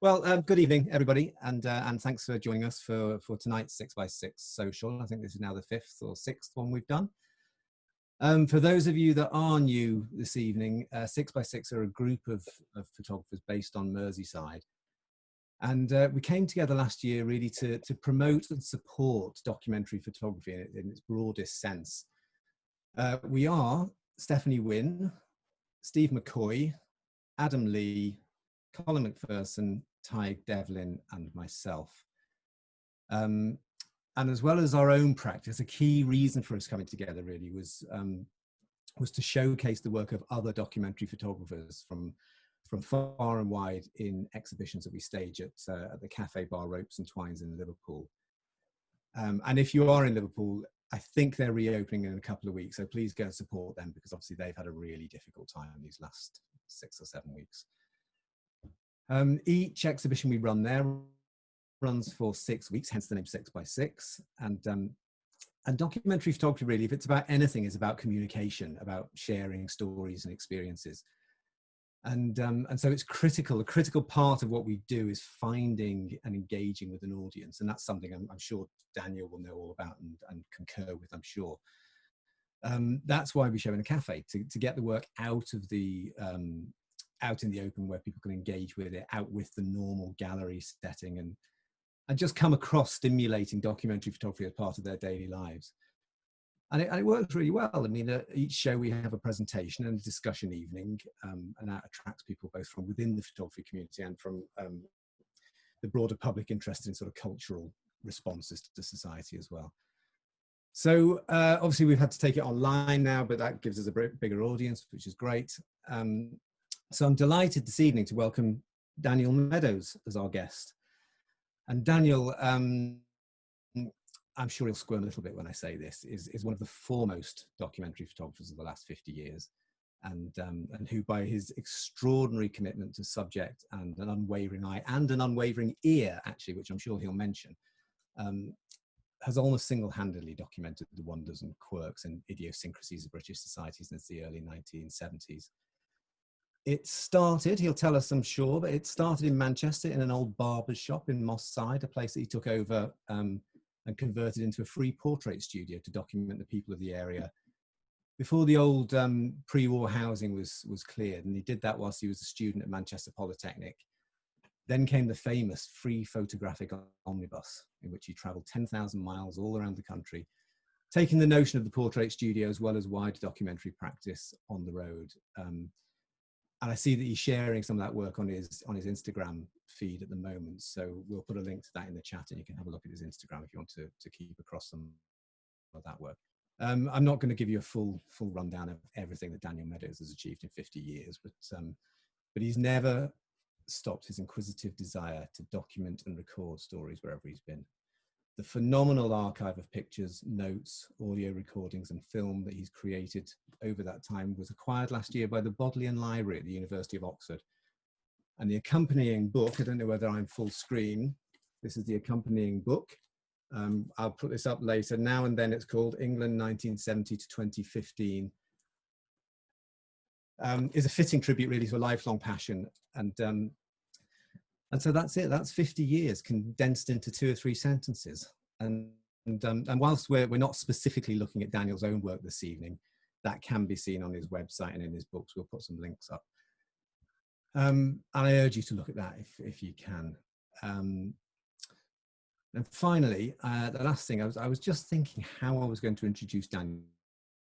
Well, good evening, everybody, and thanks for joining us for tonight's 6x6 social. I think this is now the fifth or sixth one we've done. For those of you that are new this evening, 6x6 are a group of photographers based on Merseyside. And we came together last year really to promote and support documentary photography in its broadest sense. We are Stephanie Wynne, Steve McCoy, Adam Lee, Colin McPherson, Ty Devlin, and myself. And as well as our own practice, a key reason for us coming together really was to showcase the work of other documentary photographers from far and wide in exhibitions that we stage at the Cafe Bar Ropes and Twines in Liverpool. And if you are in Liverpool, I think they're reopening in a couple of weeks, so please go and support them because obviously they've had a really difficult time these last 6 or 7 weeks. Each exhibition we run there runs for 6 weeks, hence the name 6x6. And documentary photography, really, if it's about anything, is about communication, about sharing stories and experiences. And so it's critical. A critical part of what we do is finding and engaging with an audience, and that's something I'm sure Daniel will know all about and concur with, I'm sure. That's why we show in a cafe, to get the work out of the out in the open where people can engage with it, out with the normal gallery setting, and just come across stimulating documentary photography as part of their daily lives. And it works really well. I mean, each show we have a presentation and a discussion evening, and that attracts people both from within the photography community and from the broader public interested in sort of cultural responses to society as well. So obviously we've had to take it online now, but that gives us a bigger audience, which is great. So I'm delighted this evening to welcome Daniel Meadows as our guest. And Daniel, I'm sure he'll squirm a little bit when I say this, is one of the foremost documentary photographers of the last 50 years, and who, by his extraordinary commitment to subject and an unwavering eye and an unwavering ear, actually, which I'm sure he'll mention, has almost single-handedly documented the wonders and quirks and idiosyncrasies of British society since the early 1970s. It started, he'll tell us, I'm sure, but it started in Manchester in an old barber's shop in Moss Side, a place that he took over and converted into a free portrait studio to document the people of the area before the old pre-war housing was cleared. And he did that whilst he was a student at Manchester Polytechnic. Then came the famous free photographic omnibus, in which he travelled 10,000 miles all around the country, taking the notion of the portrait studio as well as wider documentary practice on the road. And I see that he's sharing some of that work on his Instagram feed at the moment. So we'll put a link to that in the chat, and you can have a look at his Instagram if you want to keep across some of that work. I'm not going to give you a full rundown of everything that Daniel Meadows has achieved in 50 years, but he's never stopped his inquisitive desire to document and record stories wherever he's been. The phenomenal archive of pictures, notes, audio recordings and film that he's created over that time was acquired last year by the Bodleian Library at the University of Oxford. And the accompanying book, I don't know whether I'm full screen, this is the accompanying book. I'll put this up later. Now and Then it's called England 1970 to 2015. Is a fitting tribute really to a lifelong passion. And so that's it. That's 50 years condensed into 2 or 3 sentences. And whilst we're not specifically looking at Daniel's own work this evening, that can be seen on his website and in his books. We'll put some links up. And I urge you to look at that if you can. And finally, the last thing, I was just thinking how I was going to introduce Daniel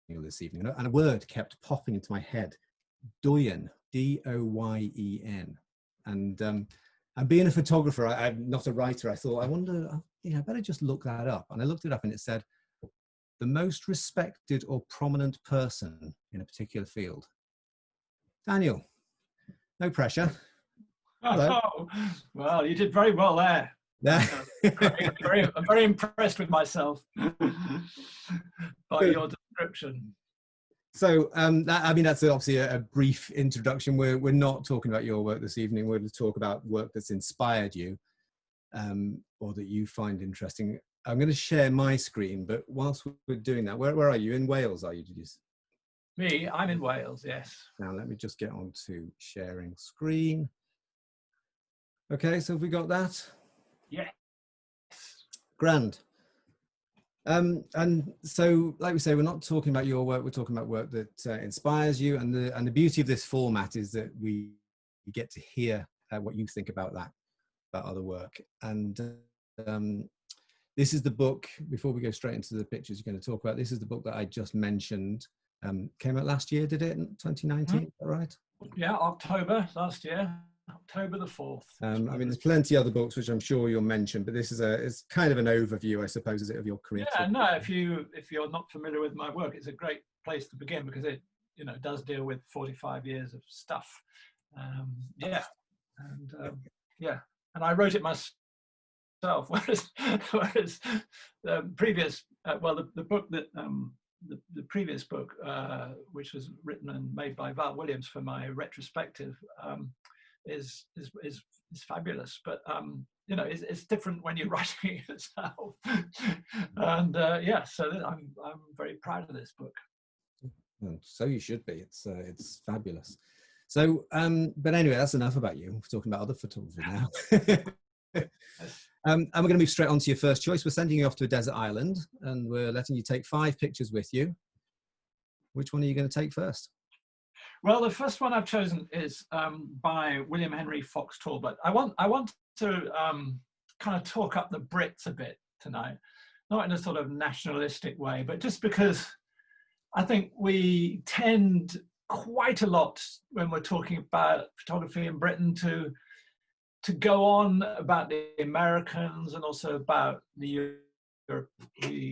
this evening, and a word kept popping into my head: Doyen, D-O-Y-E-N. And being a photographer, I'm not a writer, I thought, I wonder, I better just look that up. And I looked it up and it said, the most respected or prominent person in a particular field. Daniel, no pressure. Hello. Oh, well, you did very well there. Yeah. I'm very impressed with myself by your description. So, I mean, that's obviously a brief introduction. We're not talking about your work this evening. We're going to talk about work that's inspired you or that you find interesting. I'm going to share my screen, but whilst we're doing that, where are you? In Wales, are you? Did you? Me, I'm in Wales, yes. Now, let me just get on to sharing screen. Okay, so have we got that? Yes. Grand. And so, like we say, we're not talking about your work. We're talking about work that inspires you. And the beauty of this format is that we get to hear what you think about that, about other work. And this is the book. Before we go straight into the pictures you're going to talk about, this is the book that I just mentioned. Came out last year, did it? In 2019, is that right? Yeah, October last year. October the 4th. I mean, there's plenty of other books which I'm sure you'll mention, but this is it's kind of an overview, I suppose, is it, of your career? Yeah, no, if you're not familiar with my work, it's a great place to begin because it, you know, does deal with 45 years of stuff. Yeah, and yeah, and I wrote it myself, whereas the previous, well, the book that the previous book, which was written and made by Val Williams for my retrospective, is fabulous, but you know, it's different when you're writing it yourself. And yeah, so I'm very proud of this book. So you should be. It's fabulous. So, but anyway, that's enough about you. We're talking about other photography now. And we're going to move straight on to your first choice. We're sending you off to a desert island, and we're letting you take 5 pictures with you. Which one are you going to take first? Well, the first one I've chosen is by William Henry Fox Talbot. I want to kind of talk up the Brits a bit tonight, not in a sort of nationalistic way, but just because I think we tend quite a lot when we're talking about photography in Britain to go on about the Americans and also about the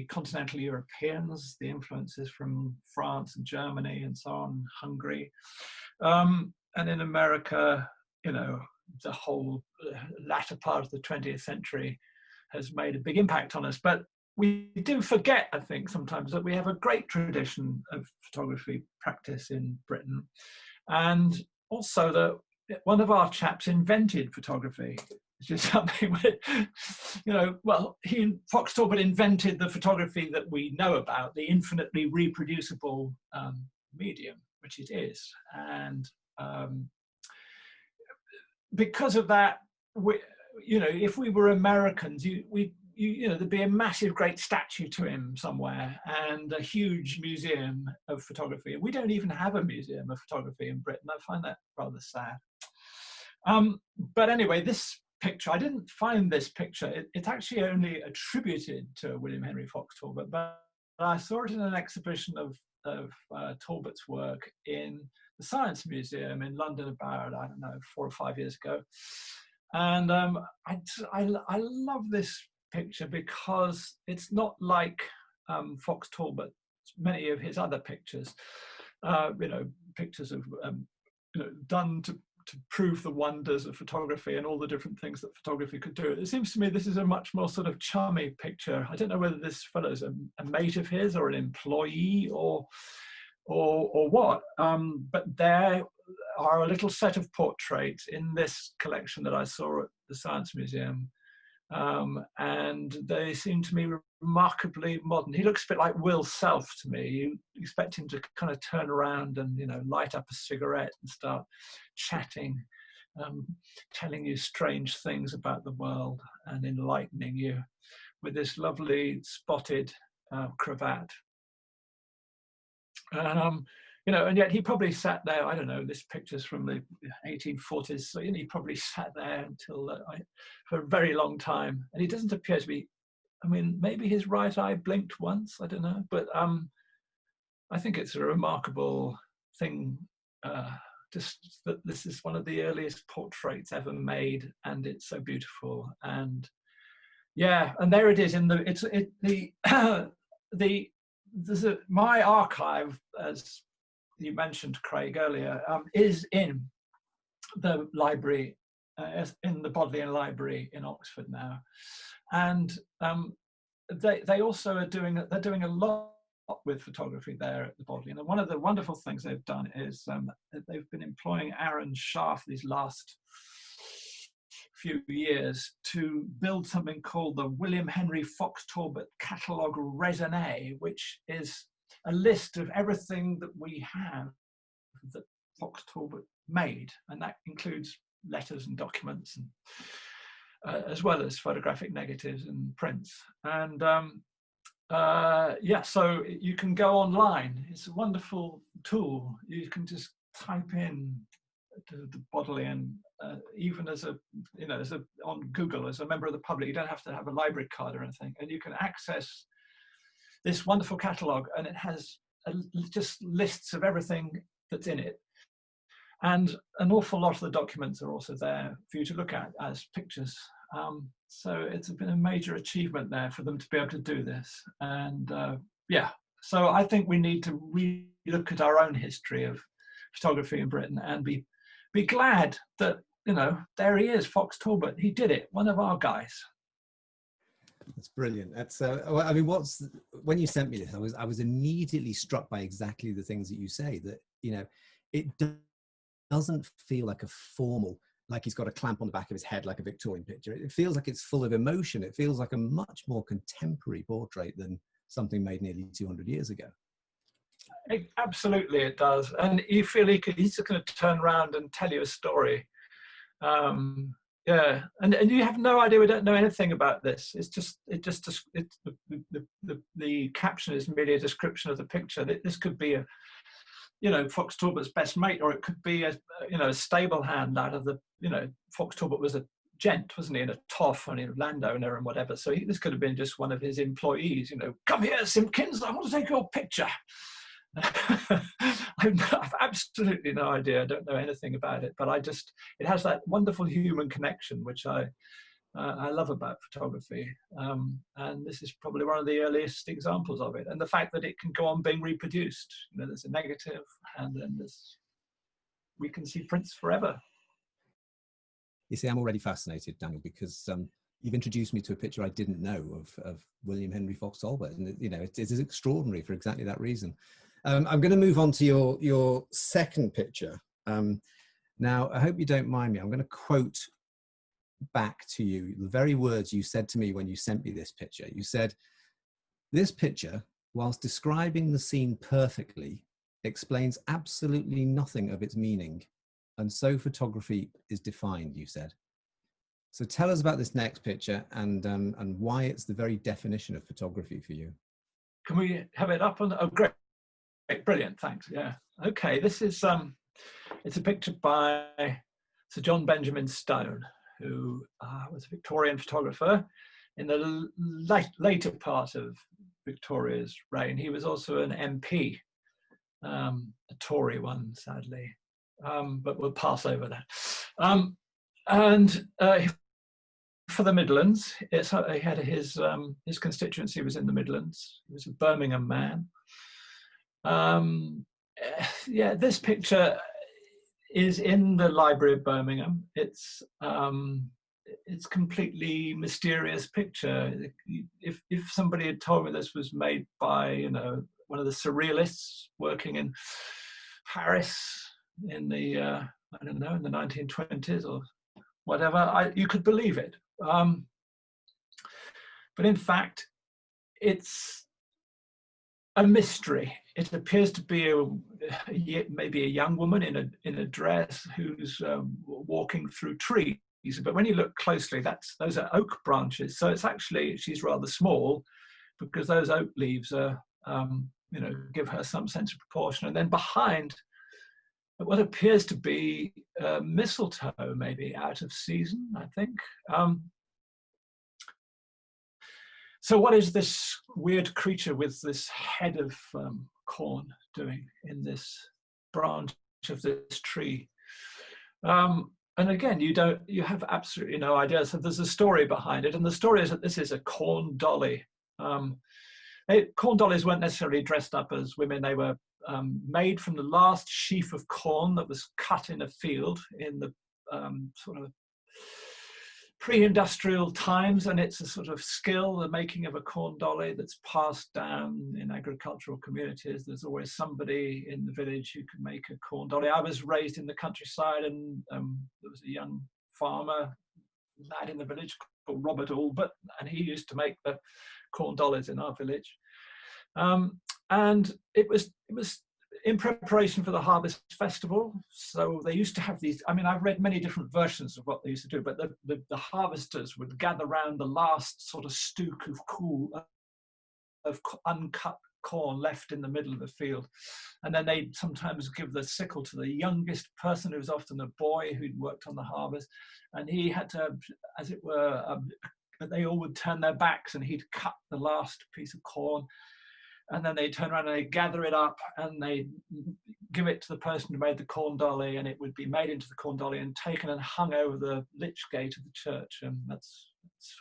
continental Europeans, the influences from France and Germany and so on, Hungary. And in America, you know, the whole latter part of the 20th century has made a big impact on us. But we do forget, I think, sometimes that we have a great tradition of photography practice in Britain. And also that one of our chaps invented photography, which is something that, you know, well, Fox Talbot invented the photography that we know about, the infinitely reproducible medium, which it is. And because of that, you know, if we were Americans, you know, there'd be a massive, great statue to him somewhere and a huge museum of photography. We don't even have a museum of photography in Britain. I find that rather sad. But anyway, this picture, I didn't find this picture. It's actually only attributed to William Henry Fox Talbot, but I saw it in an exhibition of Talbot's work in the Science Museum in London about, I don't know, 4 or 5 years ago. And I love this picture because it's not like Fox Talbot, many of his other pictures, you know, pictures of, you know, done to prove the wonders of photography and all the different things that photography could do. It seems to me this is a much more sort of charming picture. I don't know whether this fellow is a mate of his or an employee or what, but there are a little set of portraits in this collection that I saw at the Science Museum, and they seem to me remarkably modern. He looks a bit like Will Self to me. You expect him to kind of turn around and, you know, light up a cigarette and start chatting, telling you strange things about the world and enlightening you with this lovely spotted cravat. And, you know, and yet he probably sat there, I don't know, this picture's from the 1840s, so, you know, he probably sat there until for a very long time, and he doesn't appear to be, I mean, maybe his right eye blinked once, I don't know, but I think it's a remarkable thing, just that this is one of the earliest portraits ever made, and it's so beautiful. And yeah, and there it is in my archive, as you mentioned, Craig, earlier, is in the library, in the Bodleian Library in Oxford now, and they also are doing a lot with photography there at the Bodleian. And one of the wonderful things they've done is they've been employing Aaron Scharf these last few years to build something called the William Henry Fox Talbot Catalogue Raisonné, which is a list of everything that we have that Fox Talbot made, and that includes letters and documents, and as well as photographic negatives and prints. And yeah, so you can go online. It's a wonderful tool. You can just type in the Bodleian, even as a, you know, as a, on Google, as a member of the public. You don't have to have a library card or anything, and you can access this wonderful catalogue, and it has just lists of everything that's in it. And an awful lot of the documents are also there for you to look at as pictures. So it's been a major achievement there for them to be able to do this. And yeah, so I think we need to re-look at our own history of photography in Britain and be glad that, you know, there he is, Fox Talbot. He did it, one of our guys. That's brilliant. That's I mean, when you sent me this, I was immediately struck by exactly the things that you say, that, you know, it doesn't feel like a formal, like he's got a clamp on the back of his head like a Victorian picture. It feels like it's full of emotion. It feels like a much more contemporary portrait than something made nearly 200 years ago. Absolutely, it does. And you feel he's just going to turn around and tell you a story. Yeah, and you have no idea. We don't know anything about this. The caption is merely a description of the picture. This could be a, you know, Fox Talbot's best mate, or it could be a, you know, a stable hand out of the, you know, Fox Talbot was a gent, wasn't he, and a toff and a landowner and whatever. So this could have been just one of his employees, you know, come here, Simpkins, I want to take your picture. I've absolutely no idea. I don't know anything about it, but it has that wonderful human connection, which I love about photography. And this is probably one of the earliest examples of it. And the fact that it can go on being reproduced. You know, there's a negative, and then we can see prints forever. You see, I'm already fascinated, Daniel, because you've introduced me to a picture I didn't know of William Henry Fox Talbot, and you know, it is extraordinary for exactly that reason. I'm going to move on to your second picture. Now, I hope you don't mind me. I'm going to quote back to you the very words you said to me when you sent me this picture. You said, "This picture, whilst describing the scene perfectly, explains absolutely nothing of its meaning, and so photography is defined," you said. So tell us about this next picture and why it's the very definition of photography for you. Can we have it up on? Oh, great, brilliant, thanks. Yeah, okay. This is it's a picture by Sir John Benjamin Stone, who was a Victorian photographer in the later part of Victoria's reign. He was also an MP, a Tory one, sadly, but we'll pass over that. And for the Midlands, he had his constituency was in the Midlands. He was a Birmingham man. Yeah, this picture is in the Library of Birmingham. It's completely mysterious picture. If somebody had told me this was made by, you know, one of the surrealists working in Paris in the I don't know, in the 1920s or whatever, you could believe it. But in fact, it's a mystery. It appears to be maybe a young woman in a dress who's walking through trees. But when you look closely, those are oak branches. So it's actually, she's rather small, because those oak leaves are, you know, give her some sense of proportion. And then behind, what appears to be mistletoe, maybe out of season, I think. So what is this weird creature with this head of corn doing in this branch of this tree? And again, you have absolutely no idea. So there's a story behind it, and the story is that this is a corn dolly. Corn dollies weren't necessarily dressed up as women. They were made from the last sheaf of corn that was cut in a field in the sort of pre-industrial times, and it's a sort of skill, the making of a corn dolly, that's passed down in agricultural communities. There's always somebody in the village who can make a corn dolly. I was raised in the countryside, and there was a young farmer lad in the village called Robert Albert, and he used to make the corn dollies in our village. And it was in preparation for the Harvest Festival. So they used to have these, I mean, I've read many different versions of what they used to do, but the harvesters would gather around the last sort of stook of uncut corn left in the middle of the field. And then they'd sometimes give the sickle to the youngest person, who was often a boy who'd worked on the harvest. And he had to, as it were, they all would turn their backs and he'd cut the last piece of corn. And then they turn around and they gather it up and they give it to the person who made the corn dolly, and it would be made into the corn dolly and taken and hung over the lich gate of the church. And that's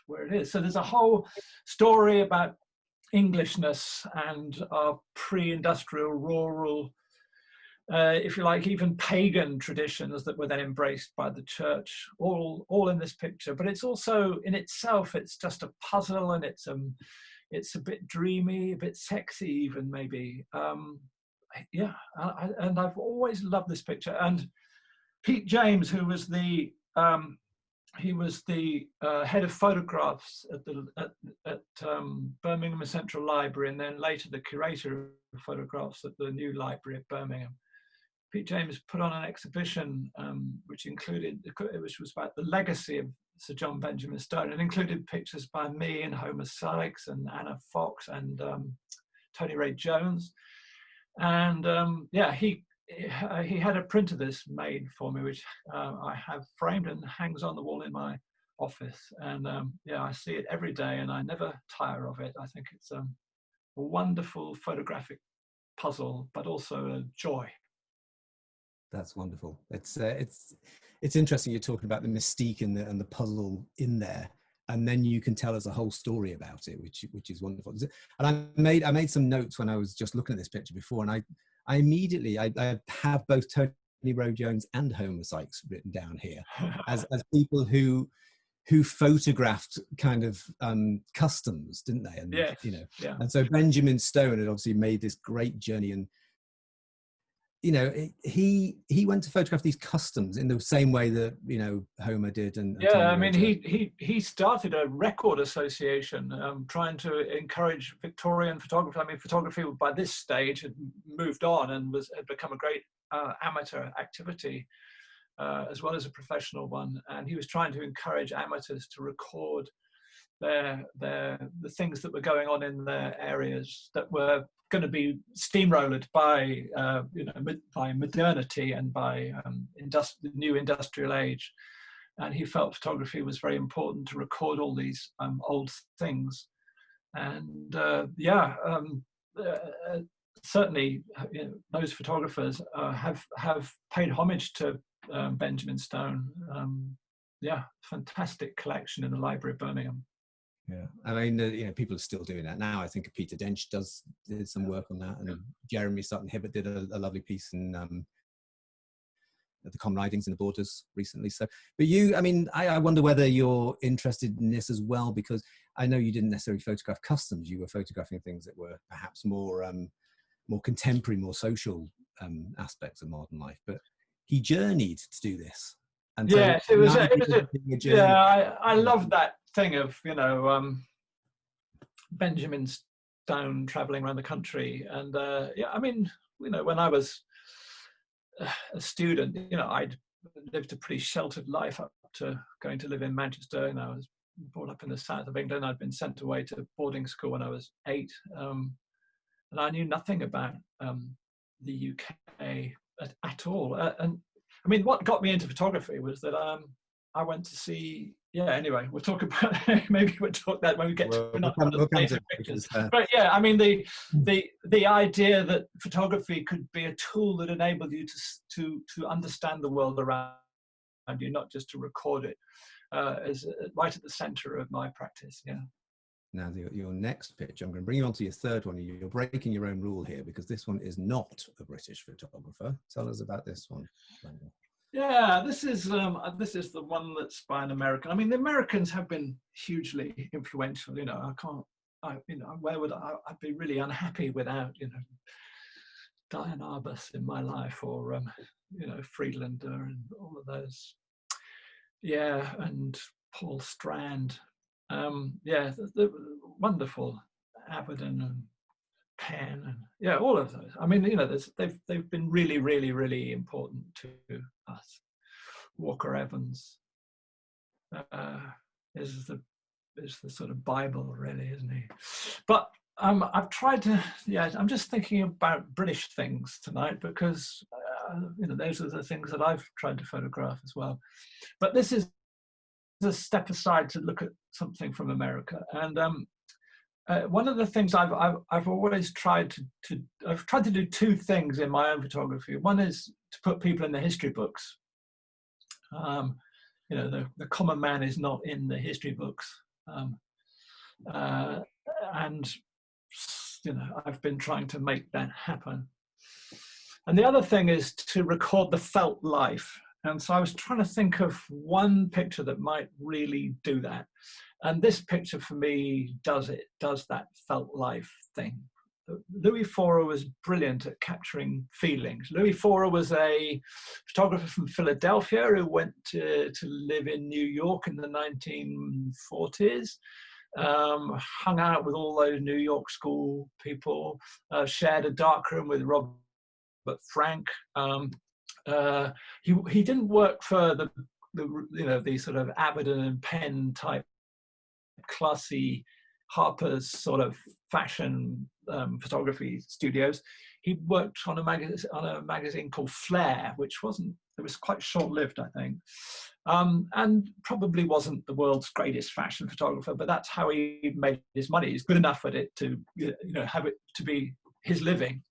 where it is. So there's a whole story about Englishness and our pre-industrial, rural, if you like, even pagan traditions that were then embraced by the church, all in this picture. But it's also, in itself, it's just a puzzle, and it's a bit dreamy, a bit sexy even, maybe. Yeah, and I've always loved this picture. And Pete James, who was the he was the head of photographs at Birmingham Central Library, and then later the curator of photographs at the new library at Birmingham. Pete James put on an exhibition which was about the legacy of Sir John Benjamin Stone, and included pictures by me and Homer Sykes and Anna Fox and Tony Ray Jones. And yeah, he had a print of this made for me, which I have framed and hangs on the wall in my office. And yeah, I see it every day and I never tire of it. I think it's a wonderful photographic puzzle, but also a joy. That's wonderful. It's interesting you're talking about the mystique and the puzzle in there, and then you can tell us a whole story about it, which is wonderful. And I made some notes when I was just looking at this picture before, and I immediately have both Tony Ray Jones and Homer Sykes written down here as people who photographed kind of customs, didn't they? And yes, you know, yeah. And so Benjamin Stone had obviously made this great journey, and you know, he went to photograph these customs in the same way that, you know, Homer did. And yeah, I mean, he started a record association trying to encourage Victorian photography. I mean, photography by this stage had moved on and had become a great amateur activity as well as a professional one. And he was trying to encourage amateurs to record the things that were going on in their areas that were going to be steamrolled by by modernity and by the new industrial age. And he felt photography was very important to record all these old things. And certainly, you know, those photographers have paid homage to Benjamin Stone. Yeah, fantastic collection in the Library of Birmingham. Yeah, I mean, you know, people are still doing that now. I think Peter Dench did some work on that, and Jeremy Sutton Hibbert did a lovely piece in the Common Ridings in the Borders recently. So, but you, I mean, I wonder whether you're interested in this as well, because I know you didn't necessarily photograph customs. You were photographing things that were perhaps more contemporary, more social aspects of modern life. But he journeyed to do this. And yes, so it was a journey. Yeah, I love that thing of, you know, Benjamin Stone traveling around the country. And yeah, I mean, you know, when I was a student, you know, I'd lived a pretty sheltered life up to going to live in Manchester. And I was brought up in the south of England. I'd been sent away to boarding school when I was 8. And I knew nothing about the UK at all. And I mean, what got me into photography was that I went to see. Yeah. Anyway, we'll talk about. Maybe we'll talk that when we get to another pictures. But yeah, I mean, the idea that photography could be a tool that enabled you to understand the world around you, not just to record it, is right at the centre of my practice. Yeah. Now, your next picture, I'm going to bring you on to your third one. You're breaking your own rule here, because this one is not a British photographer. Tell us about this one. Yeah, this is the one that's by an American. I mean, the Americans have been hugely influential. You know, where would I'd be really unhappy without, you know, Diane Arbus in my life, or you know, Friedlander and all of those. Yeah, and Paul Strand. Yeah, the wonderful Avedon and Penn, and yeah, all of those. I mean, you know, they've been really, really, really important to us. Walker Evans is the sort of Bible, really, isn't he? But I've tried to, yeah, I'm just thinking about British things tonight because you know, those are the things that I've tried to photograph as well. But this is a step aside to look at something from America. And one of the things I've always tried to do two things in my own photography. One is to put people in the history books. You know, the common man is not in the history books, and you know, I've been trying to make that happen. And the other thing is to record the felt life. And so I was trying to think of one picture that might really do that. And this picture for me does that felt life thing. Louis Forer was brilliant at capturing feelings. Louis Forer was a photographer from Philadelphia who went to live in New York in the 1940s, hung out with all those New York school people, shared a darkroom with Robert Frank. He didn't work for the you know, the sort of Avedon and Penn type classy Harper's sort of fashion photography studios. He worked on a magazine called Flair, which it was quite short-lived, I think, and probably wasn't the world's greatest fashion photographer, but that's how he made his money. He's good enough at it to, you know, have it to be his living.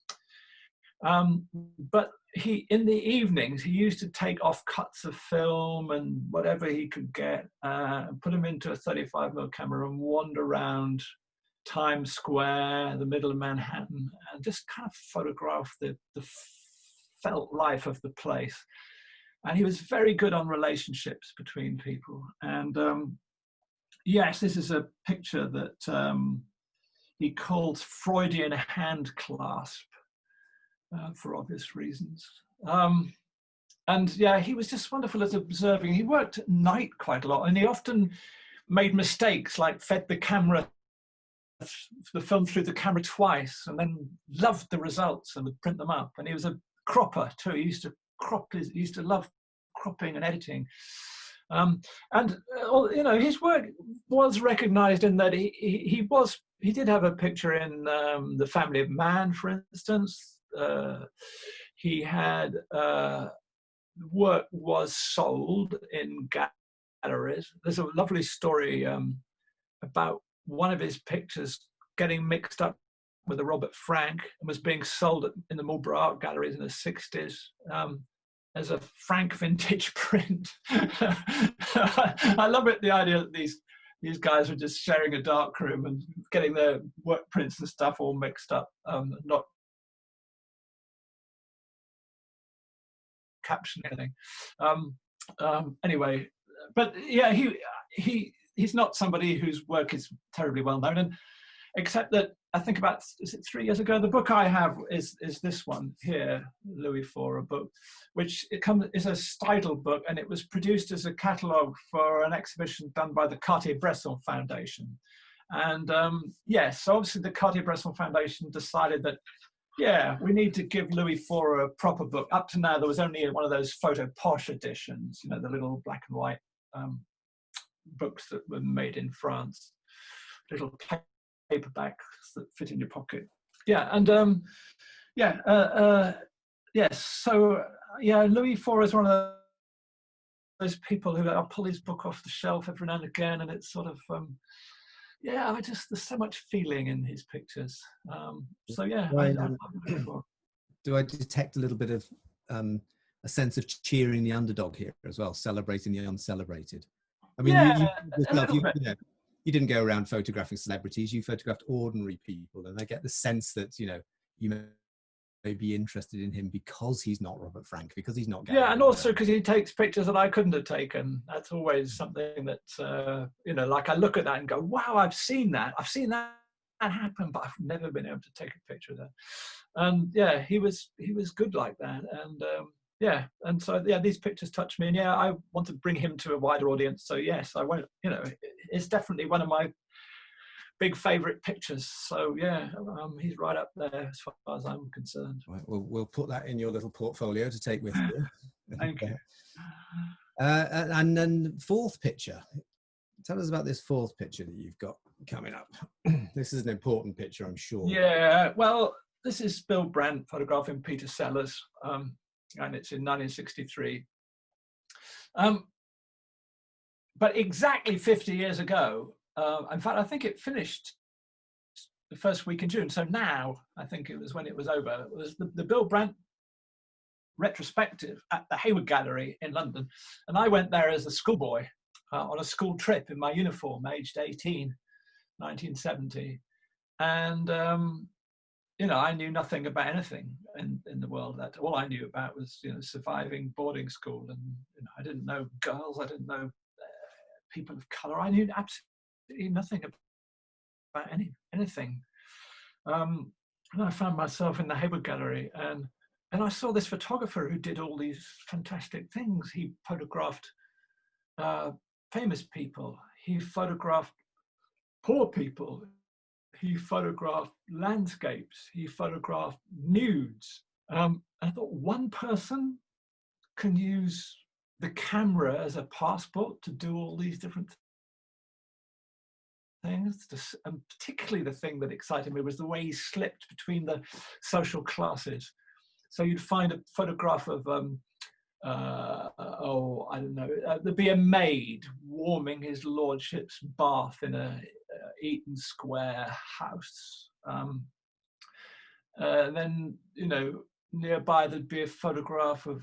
But in the evenings, he used to take off cuts of film and whatever he could get, and put them into a 35mm camera and wander around Times Square, the middle of Manhattan, and just kind of photograph the felt life of the place. And he was very good on relationships between people. And yes, this is a picture that he called Freudian hand clasp. For obvious reasons. And yeah, he was just wonderful at observing. He worked at night quite a lot, and he often made mistakes, like fed the film through the camera twice, and then loved the results and would print them up. And he was a cropper too. He used to love cropping and editing. And you know, his work was recognized in that he did have a picture in The Family of Man, for instance. He had work was sold in galleries. There's a lovely story about one of his pictures getting mixed up with a Robert Frank and was being sold in the Marlborough Art Galleries in the 60s as a Frank vintage print. I love it, the idea that these guys were just sharing a darkroom and getting their work prints and stuff all mixed up, not caption anything. Anyway, but yeah, he's not somebody whose work is terribly well known, and except that I think about, is it 3 years ago, the book I have is this one here, Louis Forer book, which is a Steidl book, and it was produced as a catalogue for an exhibition done by the Cartier-Bresson Foundation. And yes, so obviously the Cartier-Bresson Foundation decided that, yeah, we need to give Louis Forer a proper book. Up to now, there was only one of those photo poche editions, you know, the little black and white books that were made in France, little paperbacks that fit in your pocket. Yeah, and yes, so yeah, Louis Forer is one of those people who I'll pull his book off the shelf every now and again, and it's sort of, yeah, there's so much feeling in his pictures. So yeah, do I detect a little bit of a sense of cheering the underdog here as well, celebrating the uncelebrated? I mean, yeah, you didn't go around photographing celebrities, you photographed ordinary people, and I get the sense that, you know, you may be interested in him because he's not Robert Frank, because he's not gay. Yeah, and also because he takes pictures that I couldn't have taken. That's always something that, you know, like I look at that and go, wow, I've seen that happen, but I've never been able to take a picture of that. And yeah, he was good like that. And yeah, and so yeah, these pictures touch me, and yeah, I want to bring him to a wider audience. So yes, I won't, you know, it's definitely one of my big favourite pictures. So yeah, he's right up there as far as I'm concerned. Right, we'll put that in your little portfolio to take with you. Thank you. And then fourth picture. Tell us about this fourth picture that you've got coming up. This is an important picture, I'm sure. Yeah, well, this is Bill Brandt photographing Peter Sellers, and it's in 1963. But exactly 50 years ago, in fact, I think it finished the first week in June. So now, I think it was when it was over, it was the Bill Brandt retrospective at the Hayward Gallery in London. And I went there as a schoolboy on a school trip in my uniform, aged 18, 1970. And, you know, I knew nothing about anything in the world. That all I knew about was, you know, surviving boarding school. And you know, I didn't know girls, I didn't know people of color. I knew absolutely nothing about anything. And I found myself in the Hayward Gallery, and I saw this photographer who did all these fantastic things. He photographed famous people. He photographed poor people. He photographed landscapes. He photographed nudes. I thought, one person can use the camera as a passport to do all these different things. And particularly the thing that excited me was the way he slipped between the social classes. So you'd find a photograph of, I don't know, there'd be a maid warming his lordship's bath in a Eaton Square house. Then, you know, nearby there'd be a photograph of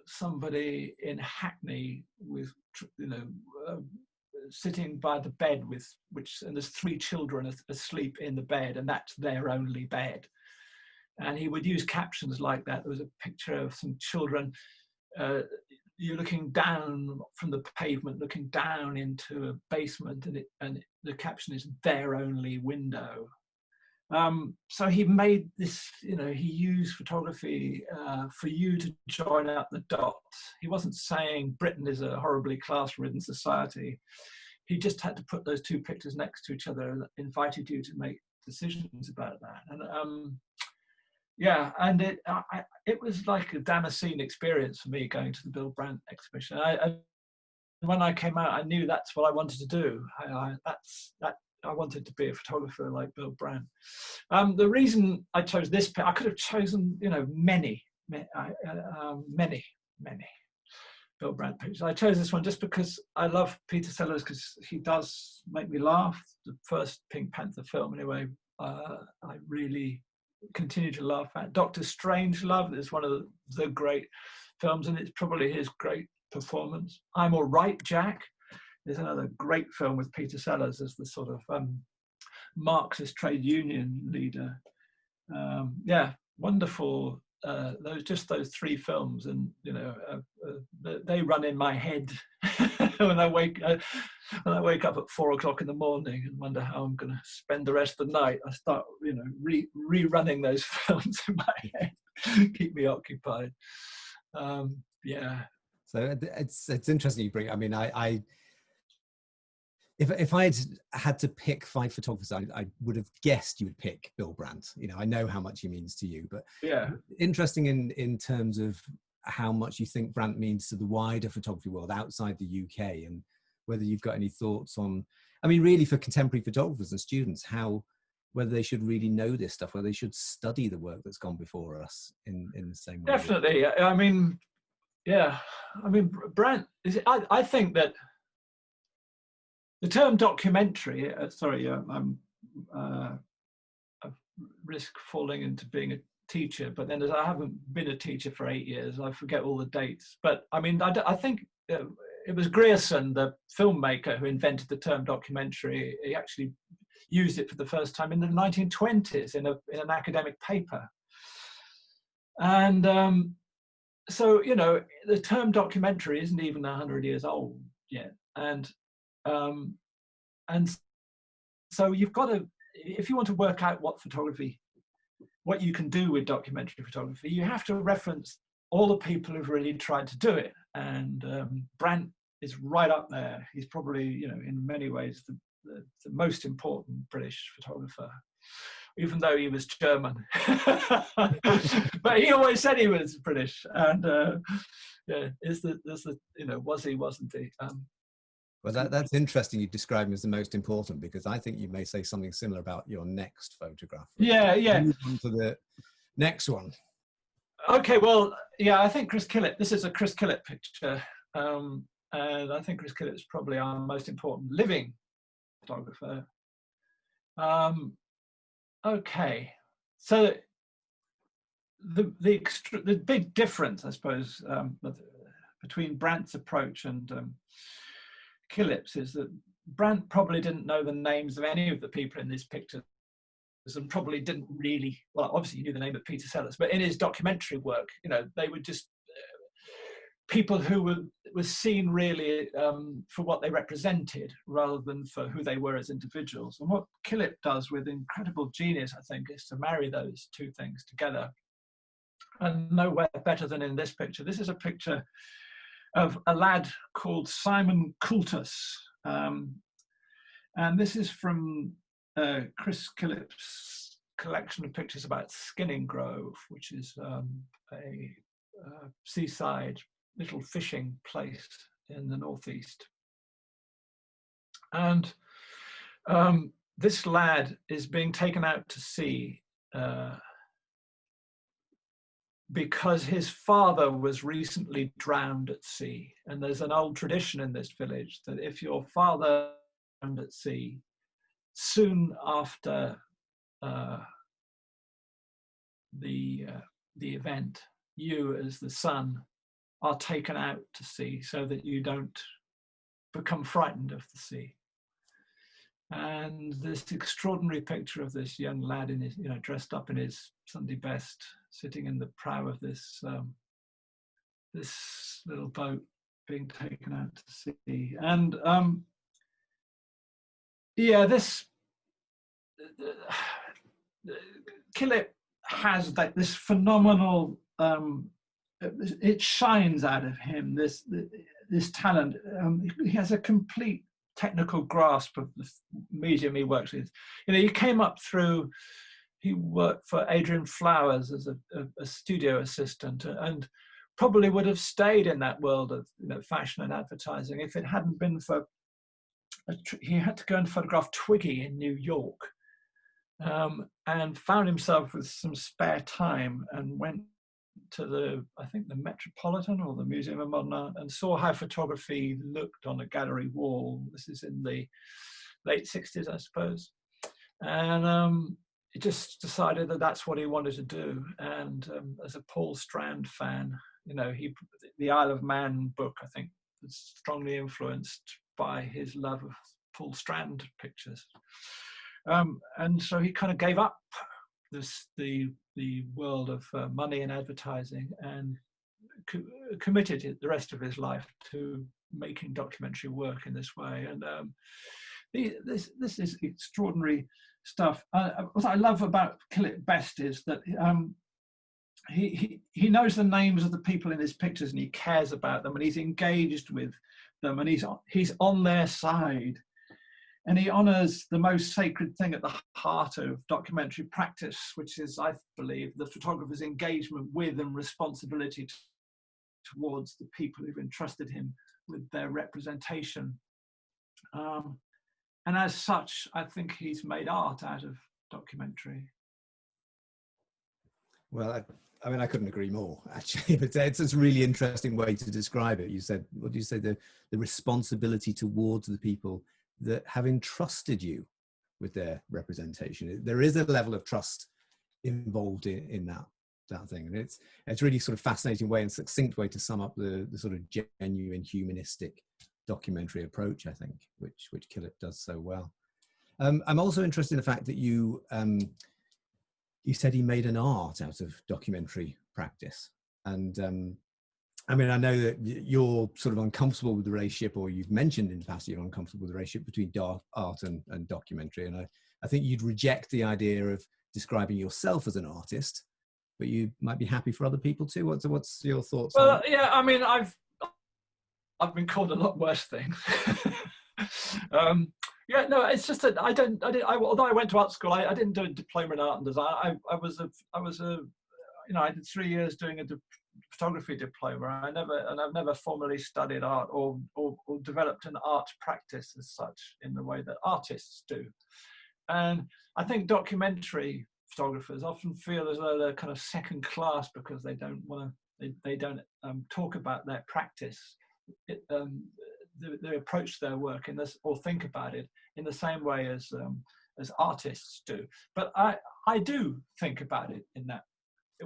somebody in Hackney with, you know, sitting by the bed and there's 3 children asleep in the bed, and that's their only bed. And he would use captions like that. There was a picture of some children, you're looking down from the pavement, looking down into a basement, and the caption is "their only window." So he made this, you know, he used photography for you to join up the dots. He wasn't saying Britain is a horribly class-ridden society. He just had to put those 2 pictures next to each other and invited you to make decisions about that. And yeah, and it was like a Damascene experience for me going to the Bill Brandt exhibition. When I came out, I knew that's what I wanted to do. I wanted to be a photographer like Bill Brandt. The reason I chose this, I could have chosen, you know, many Bill Brandt pictures. I chose this one just because I love Peter Sellers, because he does make me laugh. The first Pink Panther film, anyway, I really continue to laugh at. Dr. Strangelove is one of the great films, and it's probably his great performance. I'm All Right, Jack is another great film with Peter Sellers as the sort of Marxist trade union leader. Yeah, watual. Those 3 films, and you know, they run in my head when I wake up at 4 o'clock in the morning and wonder how I'm going to spend the rest of the night. I start, you know, rerunning those films in my head, keep me occupied. Yeah. So it's interesting you bring. I mean, if I had to pick 5 photographers, I would have guessed you would pick Bill Brandt. You know, I know how much he means to you, but yeah, interesting in terms of how much you think Brandt means to the wider photography world outside the UK, and whether you've got any thoughts on, I mean, really for contemporary photographers and students, whether they should really know this stuff, whether they should study the work that's gone before us in the same way. Definitely. I mean, yeah, I mean, Brandt, I think that the term documentary, I risk falling into being a teacher, but then as I haven't been a teacher for 8 years, I forget all the dates. But I mean, I think it was Grierson, the filmmaker, who invented the term documentary. He actually used it for the first time in the 1920s in an academic paper. And so, you know, the term documentary isn't even 100 years old yet. And so you've got to, if you want to work out what you can do with documentary photography, you have to reference all the people who've really tried to do it. And Brandt is right up there. He's probably, you know, in many ways the most important British photographer, even though he was German. But he always said he was British. And yeah, was he, wasn't he? Well, that's interesting. You describe him as the most important, because I think you may say something similar about your next photograph. Yeah, yeah. Move on to the next one. Okay, well, yeah, I think Chris Killip. This is a Chris Killip picture, and I think Chris Killip is probably our most important living photographer. Okay, so the big difference, I suppose, between Brandt's approach and Killip's is that Brandt probably didn't know the names of any of the people in this picture, and probably didn't really, well, obviously he knew the name of Peter Sellers, but in his documentary work, they were just people who were seen really for what they represented rather than for who they were as individuals. And what Killip does with incredible genius, I think, is to marry those two things together. And nowhere better than in this picture. This is a picture of a lad called Simon Coultus. And this is from Chris Killip's collection of pictures about Skinning Grove, which is a seaside little fishing place in the northeast. And this lad is being taken out to sea because his father was recently drowned at sea. And there's an old tradition in this village that if your father drowned at sea, soon after the event, you as the son are taken out to sea so that you don't become frightened of the sea. And this extraordinary picture of this young lad in his, dressed up in his Sunday best, sitting in the prow of this this little boat being taken out to sea. And yeah, this Killip has this phenomenal. It shines out of him. This talent. He has a complete technical grasp of the medium he works with. He came up through. He worked for Adrian Flowers as a studio assistant, and probably would have stayed in that world of fashion and advertising if it hadn't been for. He had to go and photograph Twiggy in New York, and found himself with some spare time and went to I think the Metropolitan or the Museum of Modern Art, and saw how photography looked on a gallery wall. This is in the late 60s, I suppose. And he just decided that that's what he wanted to do. And as a Paul Strand fan, the Isle of Man book, I think, was strongly influenced by his love of Paul Strand pictures. And so he kind of gave up the world of money and advertising and committed the rest of his life to making documentary work in this way. And this is extraordinary stuff. What I love about Killip best is that he knows the names of the people in his pictures, and he cares about them, and he's engaged with them, and he's on their side. And he honors the most sacred thing at the heart of documentary practice, which is, I believe, the photographer's engagement with and responsibility towards the people who've entrusted him with their representation. And as such, I think he's made art out of documentary. Well, I couldn't agree more, actually, but it's a really interesting way to describe it. You said, what do you say, the responsibility towards the people that have entrusted you with their representation. There is a level of trust involved in that thing. And it's really sort of fascinating way and succinct way to sum up the sort of genuine humanistic documentary approach, I think, which Killip does so well. I'm also interested in the fact that you said he made an art out of documentary practice. And I know that you're sort of uncomfortable with the relationship, or you've mentioned in the past you're uncomfortable with the relationship between art and documentary. And I think you'd reject the idea of describing yourself as an artist, but you might be happy for other people too. What's your thoughts? Well, yeah, I've been called a lot worse things. Yeah, no, it's just that although I went to art school, I didn't do a diploma in art and design. I did 3 years doing a photography diploma. I've never formally studied art or developed an art practice as such in the way that artists do. And I think documentary photographers often feel as though they're kind of second class because they don't talk about their practice. They approach their work in this, or think about it in the same way as artists do. But I do think about it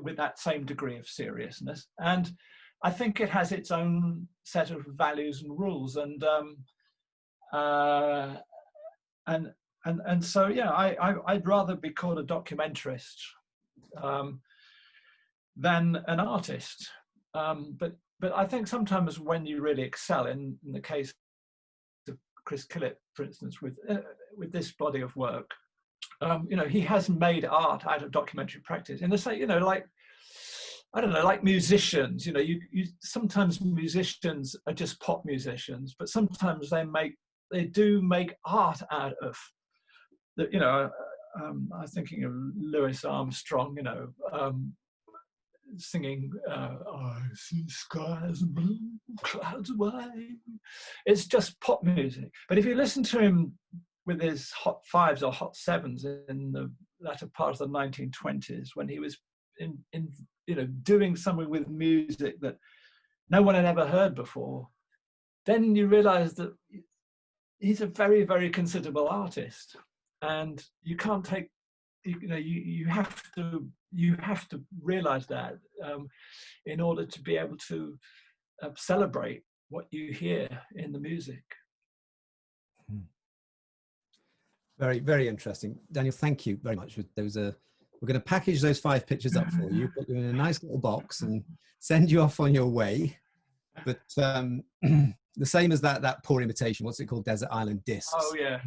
with that same degree of seriousness, and I think it has its own set of values and rules, and so yeah, I'd rather be called a documentarist than an artist. But I think sometimes when you really excel, in the case of Chris Killip, for instance, with this body of work, he has made art out of documentary practice. In the same, like, I don't know, like musicians. You sometimes musicians are just pop musicians, but sometimes they do make art out of the. I'm thinking of Louis Armstrong. Singing I see skies and blue clouds away. It's just pop music. But if you listen to him with his hot fives or hot sevens in the latter part of the 1920s, when he was in doing something with music that no one had ever heard before, then you realize that he's a very, very considerable artist, and you can't take you have to realize that in order to be able to celebrate what you hear in the music. Very, very interesting, Daniel. Thank you very much. We're going to package those 5 pictures up for you, put them in a nice little box, and send you off on your way. But the same as that poor imitation. What's it called? Desert Island Discs. Oh yeah.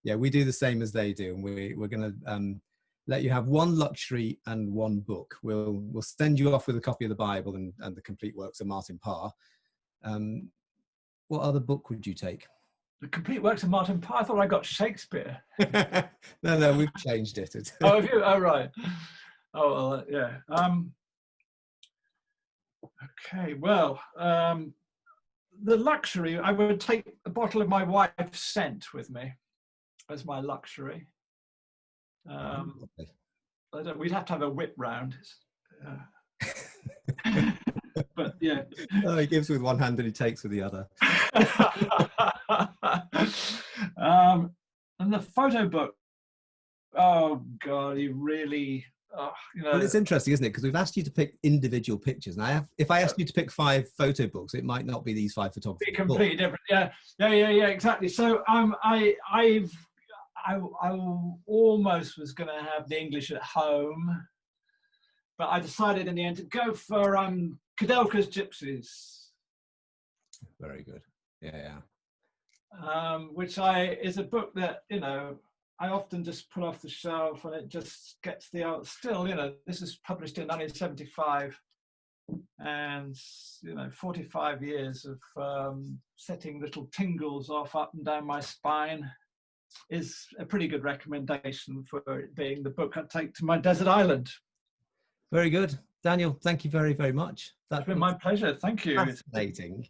Yeah, we do the same as they do, and we're going to let you have 1 luxury and 1 book. We'll send you off with a copy of the Bible and the complete works of Martin Parr. What other book would you take? The complete works of Martin Parr? I thought I got Shakespeare. No, we've changed it. Oh, have you? Oh, right. Oh, well, yeah. Okay, well, the luxury, I would take a bottle of my wife's scent with me as my luxury. We'd have to have a whip round. But yeah. Oh, he gives with one hand and he takes with the other. And the photo book. Oh God, you really. Well, it's interesting, isn't it? Because we've asked you to pick individual pictures, and if I asked you to pick 5 photo books, it might not be these 5 photographers. Be completely different. Yeah, exactly. So I almost was going to have the English at home, but I decided in the end to go for Kudelka's Gypsies. Very good. Yeah. Which is a book that I often just put off the shelf, and it just gets the art. Still, this is published in 1975, and 45 years of setting little tingles off up and down my spine is a pretty good recommendation for it being the book I take to my desert island. Very good. Daniel, thank you very, very much. That's been my pleasure. Thank you. Fascinating.